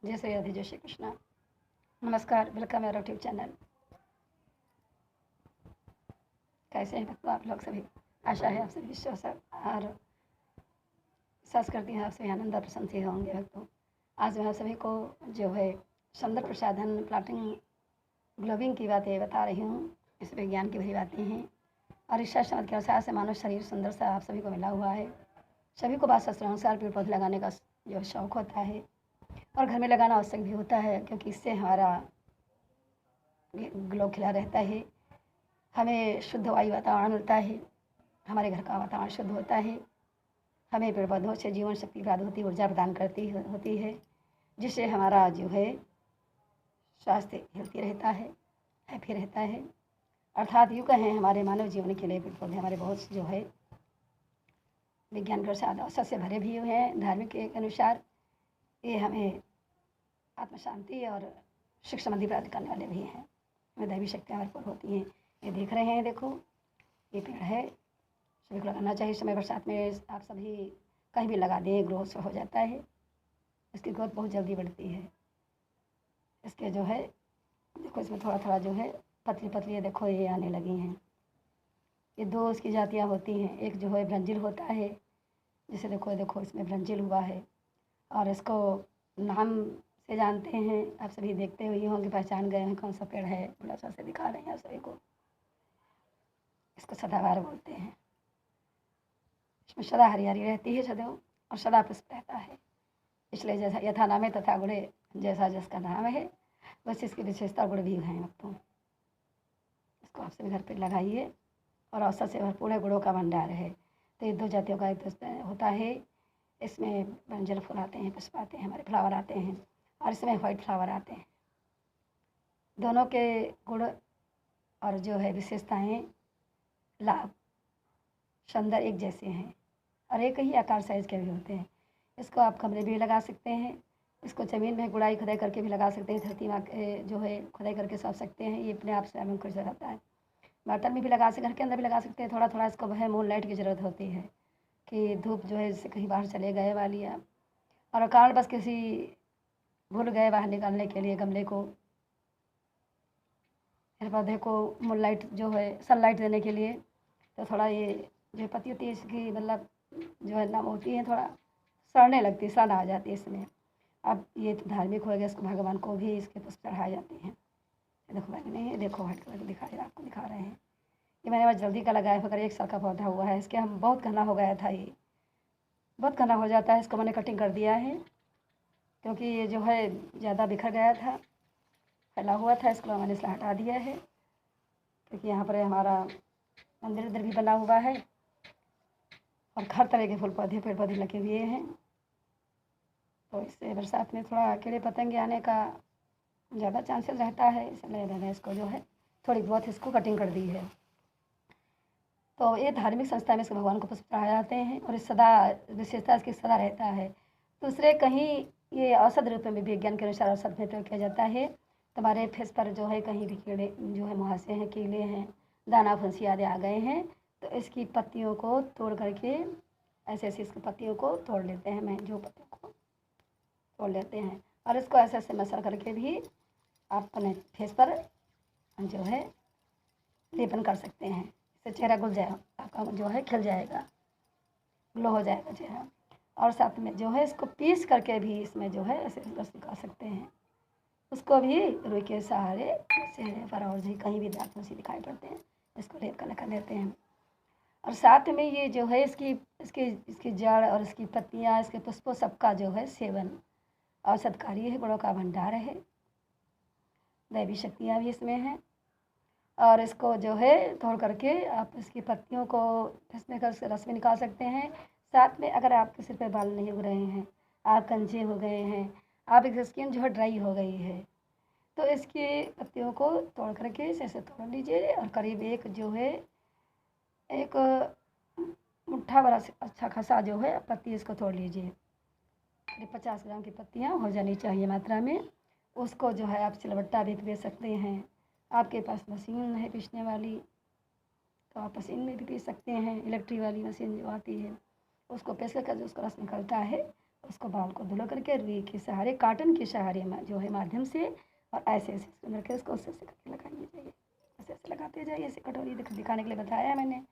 जय श्री राधे, जय श्री कृष्णा। नमस्कार, वेलकम मेरा यूट्यूब चैनल। कैसे हैं भक्तों आप लोग सभी? आशा है आप सभी विश्वास और विश्वास करती हैं आप सभी आनंद और प्रसन्न से होंगे भक्तों। आज मैं आप सभी को जो है सुंदर प्रसाधन प्लॉटिंग ग्लोबिंग की बातें बता रही हूँ। इस विज्ञान की भरी बातें हैं और इस शास्त्र के अनुसार से मानव शरीर सुंदर सा आप सभी को मिला हुआ है। सभी को बात शास्त्रानुसार पेड़ पौधे लगाने का जो शौक़ होता है और घर में लगाना आवश्यक भी होता है, क्योंकि इससे हमारा ग्लो खिला रहता है, हमें शुद्ध वायु वातावरण मिलता है, हमारे घर का वातावरण शुद्ध होता है, हमें पेड़ पौधों से जीवन शक्ति प्राप्त होती, ऊर्जा प्रदान करती होती है, जिससे हमारा जो है स्वास्थ्य हेल्थी रहता है, हैप्पी रहता है। अर्थात यूँ कहें हमारे मानव जीवन के लिए पेड़ पौधे हमारे बहुत जो है विज्ञान के अनुसार अवसर से भरे भी हुए हैं। धार्मिक के अनुसार ये हमें आत्म शांति और सुख समृद्धि प्राप्त करने वाले भी हैं। हमें दैवी शक्तियाँ भरपूर होती हैं। ये देख रहे हैं, देखो ये पेड़ है, सभी को लगाना चाहिए। समय बरसात में आप सभी कहीं भी लगा दें, ग्रोथ हो जाता है, इसकी ग्रोथ बहुत जल्दी बढ़ती है। इसके जो है देखो इसमें थोड़ा थोड़ा जो है पतली पतली देखो ये आने लगी हैं। ये दो इसकी जातियाँ होती हैं, एक जो है ब्रंजिल होता है, जिसे देखो देखो इसमें ब्रंजिल हुआ है, और इसको नाम से जानते हैं आप सभी, देखते हुए होंगे, पहचान गए हैं कौन सा पेड़ है। बड़ा सा से दिखा रहे हैं आप सभी को। इसको सदाबहार बोलते हैं। इसमें सदा हरियाली रहती है सदैव और सदा पुष्प रहता है। इसलिए जैसा यथा नाम है तथा गुणे, जैसा जिसका नाम है वैसे इसकी विशेषता गुण भी हैं भक्तों। इसको आप सभी घर पर लगाइए और अवसर से भरपूर है, गुणों का भंडार है। तो ये दो जातियों का एक होता है। इसमें ब्रंजल फूल आते हैं, पुष्प आते हैं, हमारे फ्लावर आते हैं, और इसमें वाइट फ्लावर आते हैं। दोनों के गुण और जो है विशेषताएं, लाभ, सौंदर्य एक जैसे हैं और एक ही आकार साइज के भी होते हैं। इसको आप कमरे में भी लगा सकते हैं, इसको ज़मीन में गुड़ाई खुदाई करके भी लगा सकते हैं, धरती में जो है खुदाई करके सौंप सकते हैं। ये अपने आप से अंकुरित हो जाता है। बर्तन में भी लगा सकते, घर के अंदर भी लगा सकते हैं। थोड़ा थोड़ा इसको है मून लाइट की ज़रूरत होती है कि धूप जो है इससे कहीं बाहर चले गए वाली है और कारण बस किसी भूल गए बाहर निकालने के लिए गमले को, फिर पौधे को मून लाइट जो है सनलाइट देने के लिए, तो थोड़ा ये जो पत्ती होती है इसकी मतलब जो है नम होती है, थोड़ा सड़ने लगती है, सड़ आ जाती है इसमें। अब ये तो धार्मिक हो गया, इसको भगवान को भी इसके पुष्प चढ़ाए जाते हैं। देखो मैंने नहीं, देखो वाइट कलर दिखा रहे, आपको दिखा रहे हैं। ये मैंने बस जल्दी का लगाया, मगर एक साल का पौधा हुआ है। इसके हम बहुत घना हो गया था, ये बहुत घना हो जाता है। इसको मैंने कटिंग कर दिया है, क्योंकि ये जो है ज़्यादा बिखर गया था, फैला हुआ था। इसको मैंने इसलिए हटा दिया है, क्योंकि यहाँ पर हमारा मंदिर उधर भी बना हुआ है और हर तरह के फूल पौधे पेड़ पौधे लगे हुए हैं। तो इससे बरसात में थोड़ा कीड़े पतंगे आने का ज़्यादा चांसेस रहता है, इसलिए मैंने इसको जो है थोड़ी बहुत इसको कटिंग कर दी है। तो ये धार्मिक संस्था में इसको भगवान को पुष्प चढ़ाए जाते हैं और इस सदा विशेषता इसकी सदा रहता है। दूसरे कहीं ये औषध रूप में भी विज्ञान के अनुसार औषध में प्रयोग किया जाता है। तुम्हारे फेस पर जो है कहीं भी कीड़े जो है मुहासे हैं, कीड़े हैं, दाना फुंसी आदि आ गए हैं, तो इसकी पत्तियों को तोड़ करके ऐसे ऐसे इसकी पत्तियों को तोड़ लेते हैं, मैं जो पत्तियों को तोड़ लेते हैं, और इसको ऐसे ऐसे मसल करके भी आप अपने फेस पर जो है लेपन कर सकते हैं। इससे चेहरा खुल जाएगा, आपका जो है खिल जाएगा, ग्लो हो जाएगा चेहरा। और साथ में जो है इसको पीस करके भी इसमें जो है ऐसे रस निकाल सकते हैं। उसको भी रुई के सहारे चेहरे पर और भी कहीं भी दाग फुंसी दिखाई पड़ते हैं, इसको लेप कर लेते हैं। और साथ में ये जो है इसकी इसकी इसकी जड़ और इसकी पत्तियाँ, इसके पुष्पों सबका जो है सेवन औषधकारी है, गुणों का भंडार है, दैवी शक्तियाँ भी इसमें हैं। और इसको जो है तोड़ करके आप इसकी पत्तियों को इसमें कर रस में निकाल सकते हैं। साथ में अगर आपके सिर पे बाल नहीं उग रहे हैं, आप कंचे हो गए हैं, आप एक स्किन जो है ड्राई हो गई है, तो इसकी पत्तियों को तोड़ करके ऐसे तोड़ लीजिए और करीब एक जो है एक मुट्ठा बड़ा अच्छा खासा जो है पत्ती इसको तोड़ लीजिए। करीब 50 ग्राम की पत्तियाँ हो जानी चाहिए मात्रा में। उसको जो है आप सिलबट्टा भी पीस सकते हैं। आपके पास मशीन है पीसने वाली, तो आप मशीन में भी पीस सकते हैं। इलेक्ट्रिक वाली मशीन जो आती है उसको पीस कर जो उसका रस निकलता है उसको बाल को धुलो करके रुई के सहारे, काटन के सहारे में जो है माध्यम से, और ऐसे ऐसे करके इसको उससे करके लगाइए जाइए, ऐसे ऐसे लगाते जाइए। ऐसे कटोरी दिखाने के लिए बताया है मैंने।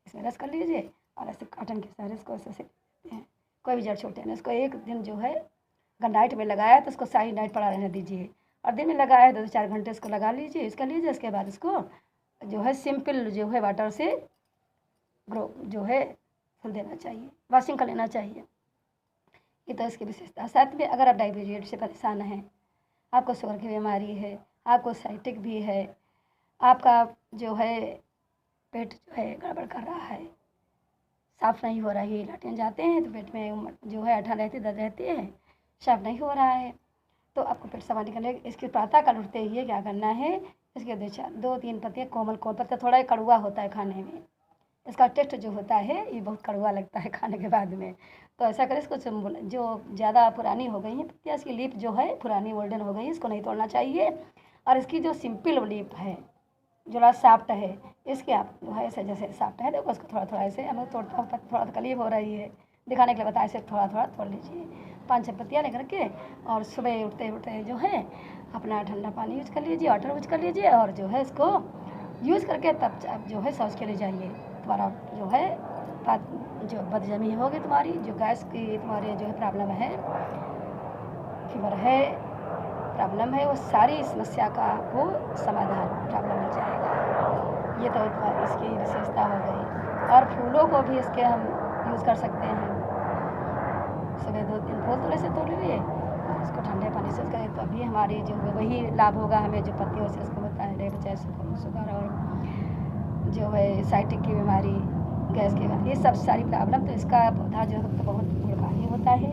इसमें रस कर लीजिए और ऐसे काटन के सहारे इसको ऐसे ऐसे करते हैं। कोई भी जड़ छोटे नहीं। इसको एक दिन जो है अगर नाइट में लगाया तो उसको सारी नाइट पड़ा रहने दीजिए, और दिन में लगाया है 2 से 4 घंटे इसको लगा लीजिए, इसका लीजिए। उसके बाद इसको जो है सिंपल जो है वाटर से ग्रो जो है धुल देना चाहिए, वॉशिंग कर लेना चाहिए। ये तो इसकी विशेषता। साथ में अगर आप डायबिटीज से परेशान हैं, आपको शुगर की बीमारी है, आपको साइटिक भी है, आपका जो है पेट जो है गड़बड़ कर रहा है, साफ़ नहीं हो रहा है, लैट्रिन जाते हैं तो पेट में जो है अठा रहती, दर्द रहती है, साफ़ नहीं हो रहा है, तो आपको पेट साफ निकलने इसके प्रातः काल उठते ही क्या करना है, इसके 2-3 पत्ते कोमल पत्ता थोड़ा कड़वा होता है खाने में, इसका टेस्ट जो होता है ये बहुत कड़वा लगता है खाने के बाद में। तो ऐसा करें, इसको जो ज़्यादा पुरानी हो गई है पत्तियाँ, इसकी लीफ जो है पुरानी गोल्डन हो गई है, इसको नहीं तोड़ना चाहिए। और इसकी जो सिंपल लीफ है जो सॉफ्ट है, इसके आप जो है ऐसे जैसे सॉफ्ट है, देखो उसको थोड़ा थोड़ा ऐसे हम तोड़ता हूँ, थोड़ा तकलीफ हो रही है दिखाने के लिए बताया, ऐसे थोड़ा थोड़ा तोड़ लीजिए 5-6 पत्तियाँ लेकर के। और सुबह उठते उठते जो है अपना ठंडा पानी यूज कर लीजिए, वाटर यूज कर लीजिए, और जो है इसको यूज़ करके तब आप जो है शौच के लिए जाइए। तुम्हारा जो है जो बदहजमी होगी, तुम्हारी जो गैस की तुम्हारे जो है प्रॉब्लम है, फीवर है, प्रॉब्लम है, वो सारी समस्या का आपको समाधान प्रॉब्लम मिल जाएगा। ये तो इसकी विशेषता हो गई। और फूलों को भी इसके हम यूज़ कर सकते हैं। सुबह 2-3 फूल थोड़े से तोड़ लिए और इसको ठंडे पानी से करें तो अभी हमारी जो वही लाभ होगा हमें, जो पत्तियों से इसको होता है चाहे शुगर और जो है साइटिक की बीमारी, गैस की बीमारी, ये सब सारी प्रॉब्लम। तो इसका पौधा जो है तो बहुत गुणकारी होता है।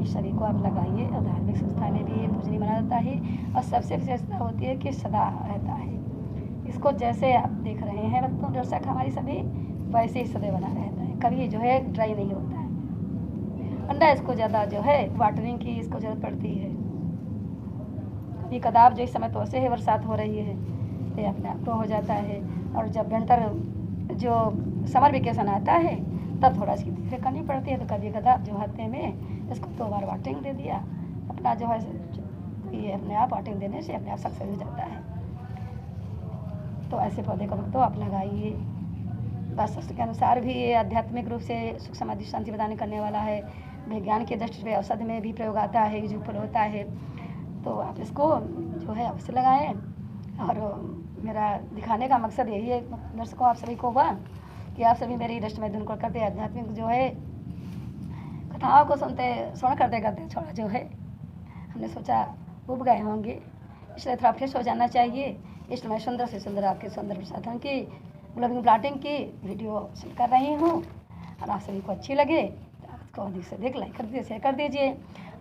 इस सभी को आप लगाइए, और धार्मिक संस्था में भी पूजनीय माना जाता है। और सबसे विशेषता होती है कि सदा रहता है। इसको जैसे आप देख रहे हैं बच्चों, दर्शक हमारी सभी, वैसे ही सदैव बना रहता है, कभी जो है ड्राई नहीं होता है। अंडा इसको ज़्यादा जो है वाटरिंग की इसको ज़रूरत पड़ती है। कभी कदार जो इस समय तो ऐसे ही बरसात हो रही है तो अपने आप को हो जाता है। और जब विंटर जो समर वेकेशन आता है तब थोड़ा इसकी देखरेख करनी पड़ती है। तो कभी कदार जो हफ्ते में इसको 2 बार वाटरिंग दे दिया, अपना जो है ये अपने आप वाटरिंग देने से अपने आप सक्सेस हो जाता है। तो ऐसे पौधे को तो आप लगाइए। वास्तु के अनुसार भी ये आध्यात्मिक रूप से सुख समाधि शांति प्रदान करने वाला है। विज्ञान की दृष्टि से औषधि में भी प्रयोग आता है, जो फल होता है। तो आप इसको जो है अवश्य लगाएं। और मेरा दिखाने का मकसद यही है दर्शकों, आप सभी को हुआ कि आप सभी मेरी दृष्टि में धुन को करते आध्यात्मिक जो है कथाओं को सुन करते करते थोड़ा जो है हमने सोचा उब गए होंगे, इसलिए थोड़ा फ्रेश हो जाना चाहिए। इसलिए मैं सुंदर से सुंदर आपके सुंदर प्रसाधन की ग्लोबिंग प्लाटिंग की वीडियो शेयर कर रही हूँ। और आप सभी को अच्छी लगे तो आप इसको अधिक से अधिक लाइक कर दीजिए, शेयर कर दीजिए,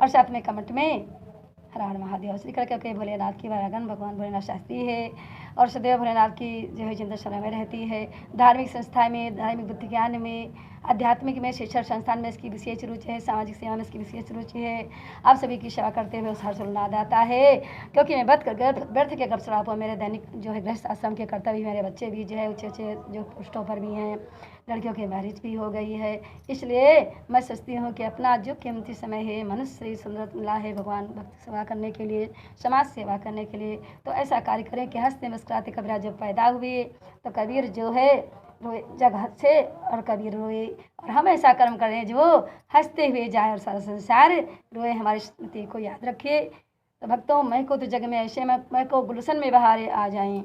और साथ में कमेंट में हर हर महादेव श्री करके भोलेनाथ की वरागन भगवान भोलेनाथ शास्त्री है, और सदैव भोलेनाथ की जो है चिंतन समय में रहती है। धार्मिक संस्था में, धार्मिक बुद्धि ज्ञान में, आध्यात्मिक में, शिक्षण संस्थान में इसकी विशेष रुचि है, सामाजिक सेवा में इसकी विशेष रुचि है। आप सभी की सेवा करते हुए उस हर्ष उल्लाद आता है, क्योंकि मैं व्यर्थ के गपशरापों मेरे दैनिक जो है गृहस्थ आश्रम के कर्तव्य, मेरे बच्चे भी जो है अच्छे जो पोस्टों पर भी हैं, लड़कियों की मैरिज भी हो गई है। इसलिए मैं सोचती हूँ कि अपना जो कीमती समय है, मनुष्य से सुंदर मिला है भगवान भक्त सेवा करने के लिए, समाज सेवा करने के लिए, तो ऐसा कार्य करें कि हंसते मुस्कुराते कबीरा जब पैदा हुए तो कबीर जो है रोए, जग हंसे और कबीर रोए। और हम ऐसा कर्म करें जो हंसते हुए जाए और सारा संसार रोए। हमारी स्मृति को याद रखिए। तो भक्तों, मैं को तो जग में ऐसे मैं को गुलशन में बहारे आ जाएं,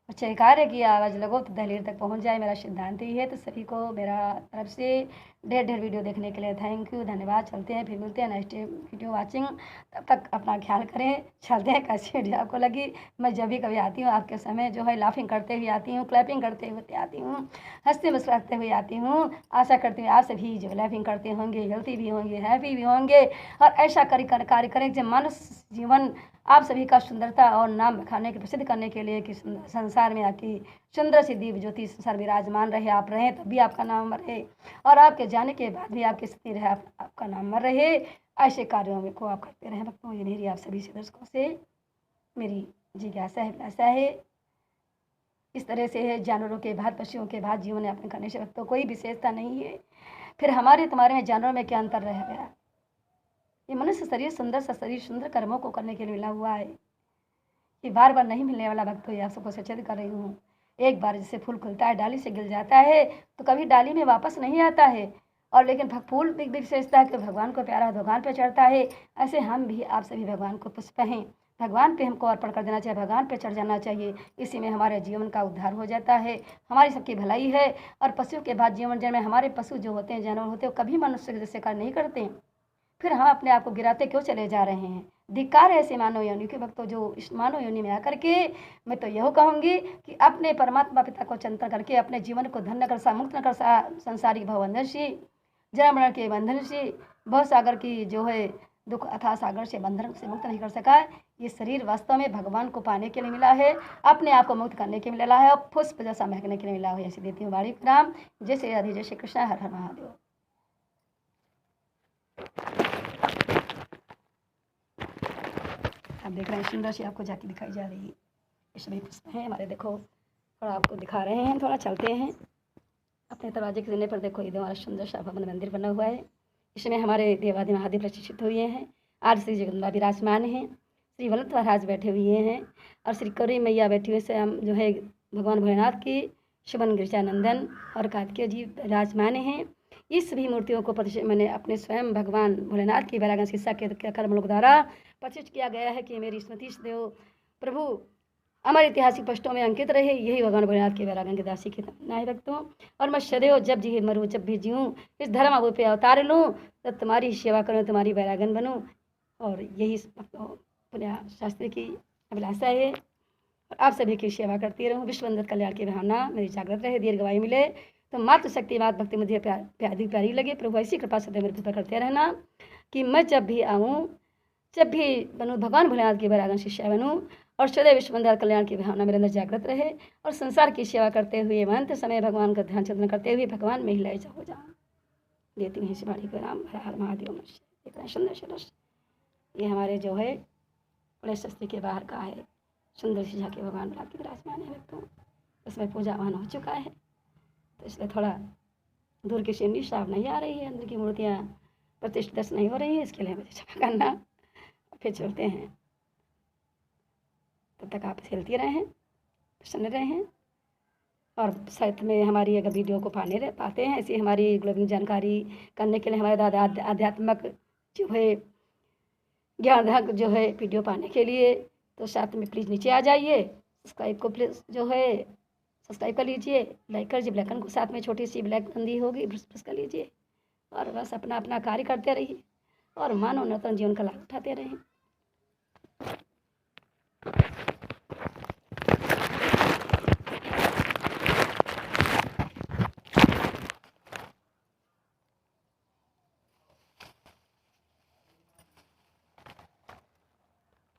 अच्छे कार्य की आवाज़ लगो तो दहलीज तक पहुंच जाए, मेरा सिद्धांत ही है। तो सभी को मेरा तरफ से ढेर वीडियो देखने के लिए थैंक यू, धन्यवाद। चलते हैं, फिर मिलते हैं नेक्स्ट वीडियो वाचिंग। तब तक अपना ख्याल करें। चलते हैं, कैसी वीडियो आपको लगी। मैं जब भी कभी आती हूँ आपके समय जो है लाफिंग करते हुए आती हूँ, क्लैपिंग करते हुए आती हूँ, हंसते मुस्कुराते हुए आती हूँ। आशा करती हूँ आप सभी जो लाफिंग करते होंगे, हेल्थी भी होंगे, हैप्पी भी होंगे, और ऐसा कार्य करें जो मनुष्य जीवन आप सभी का सुंदरता और नाम खाने के प्रसिद्ध करने के लिए कि संसार में आपकी सुंदर सी दीप ज्योति संसार विराजमान रहे, आप रहें तब भी आपका नाम रहे, और आपके जाने के बाद भी आपकी स्थिति रहे, आपका नाम रहे। ऐसे कार्यों में को आप करते रहें भक्तों। ये मेरी आप सभी से दर्शकों से मेरी जिज्ञासा है, अभिलाषा है। इस तरह से है, जानवरों के बाद पशुओं के बाद जीवन यापन करने से भक्तों कोई विशेषता नहीं है। फिर हमारे तुम्हारे में जानवरों में क्या अंतर रह गया? ये मनुष्य शरीर सुंदर सा शरीर सुंदर कर्मों को करने के लिए मिला हुआ है। ये बार बार नहीं मिलने वाला वक्त हो, ये आप सबको सचेत कर रही हूँ। एक बार जैसे फूल खुलता है, डाली से गिर जाता है तो कभी डाली में वापस नहीं आता है, और लेकिन फूल भी विशेषता है कि भगवान को प्यारा भगवान पे चढ़ता है। ऐसे हम भी, आप सभी भगवान को पुष्प हैं, भगवान पे हमको अर्पण कर देना चाहिए, भगवान पे चढ़ जाना चाहिए। इसी में हमारे जीवन का उद्धार हो जाता है, हमारी सबकी भलाई है। और पशु के बाद जीवन जन्म में हमारे पशु जो होते हैं, जानवर होते हैं, कभी मनुष्य के जैसे कार्य नहीं करते, फिर हम अपने आप को गिराते क्यों चले जा रहे हैं। धिक्कार है ऐसे मानव योनि के भक्तों, जो इस मानव योनि में आकर के, मैं तो यह कहूँगी कि अपने परमात्मा पिता को चिंतन करके अपने जीवन को धन्य कर सा, मुक्त न कर सा, संसारिक भवबंधन से, जन्म मरण के बंधन से, भव सागर की जो है दुख अथाह सागर से बंधन से मुक्त नहीं कर सका। ये शरीर वास्तव में भगवान को पाने के लिए मिला है, अपने आप को मुक्त करने के लिए मिला है, और पुष्प जैसा महकने के लिए मिला है। ऐसी देती हूँ वाणी राम। जय श्री राधे, जय श्री कृष्ण, हर हर महादेव। आप देख रहे हैं सुंदर सी आपको झांकी दिखाई जा रही है। इसमें पुष्प हैं हमारे, देखो थोड़ा आपको दिखा रहे हैं, थोड़ा चलते हैं। अपने दरवाजे के देने पर देखो, ये हमारा सुंदर सा भवन मंदिर बना हुआ है। इसमें हमारे देवादि महादेव प्रतिष्ठित हुए हैं। आज श्री जगदम्बा विराजमान हैं, श्री वल्लभ महाराज बैठे हुए हैं, और श्री कौरी मैया बैठी हुए से हम जो है भगवान भोलेनाथ की सुमन गिरिजानंदन और कार्तिकेय जी विराजमान हैं। इस सभी मूर्तियों को मैंने अपने स्वयं भगवान भोलेनाथ की वैरागन शिक्षा के कर्मलोक द्वारा प्रतिष्ठित किया गया है कि मेरी स्मृति से देव प्रभु अमर ऐतिहासिक पृष्ठों में अंकित रहे। यही भगवान भोलेनाथ के वैरागन के दासी की नाय भक्तों। और मैं सदैव जब जी मरूँ जब भी जीऊँ, इस धर्म अवु पे अवतार लूँ, तो तुम्हारी सेवा करूँ, तुम्हारी वैरागन बनूँ। और यही पुण्य शास्त्री की अभिलाषा है, और आप सभी की सेवा करती रहूँ। विश्ववंदन कल्याण की भावना मेरी जागृत रहे, दीर्घवायु मिले, तो मात्र शक्ति बात भक्ति मुझे प्यारी लगे। प्रभु ऐसी कृपा सदैव मेरे ऊपर करते रहना कि मैं जब भी आऊँ, जब भी बनूँ, भगवान भोलेनाथ की वैरागन शिष्या बनूँ, और सदैव विश्ववंदन कल्याण की भावना मेरे अंदर जागृत रहे, और संसार की सेवा करते हुए अंत समय भगवान का ध्यान चिंतन करते हुए भगवान में ही लय हो जाऊँ। देती हूँ इस वाणी को राम। हर हर महादेव। सुंदर सुंदर ये हमारे जो है बड़े शस्त्री के बाहर का है, सुंदर सी झांकी भगवान भोलेनाथ की विराजमान है भक्तों। इसमें पूजा वाहन हो चुका है, तो इसलिए थोड़ा दूर की सीनरी साफ नहीं आ रही है, अंदर की मूर्तियाँ प्रतिष्ठित नहीं हो रही हैं, इसके लिए मुझे क्षमा करना। फिर चलते हैं, तब तक आप खेलती रहें, प्रसन्न रहें, और साथ में हमारी अगर वीडियो को पाते हैं ऐसी हमारी ग्लोबिंग जानकारी करने के लिए, हमारे दादा आध्यात्मिक जो है ज्ञान जो है वीडियो पाने के लिए, तो साथ में प्लीज़ नीचे आ जाइए, सब्सक्राइब को प्लीज़ जो है सब्सक्राइब कर लीजिए, लाइक कर लीजिए, बेल को साथ में छोटी सी ब्लैक बंदी होगी प्रेस कर लीजिए, और बस अपना अपना कार्य करते रहिए, और मानव नूतन जीवन का लाभ उठाते रहें।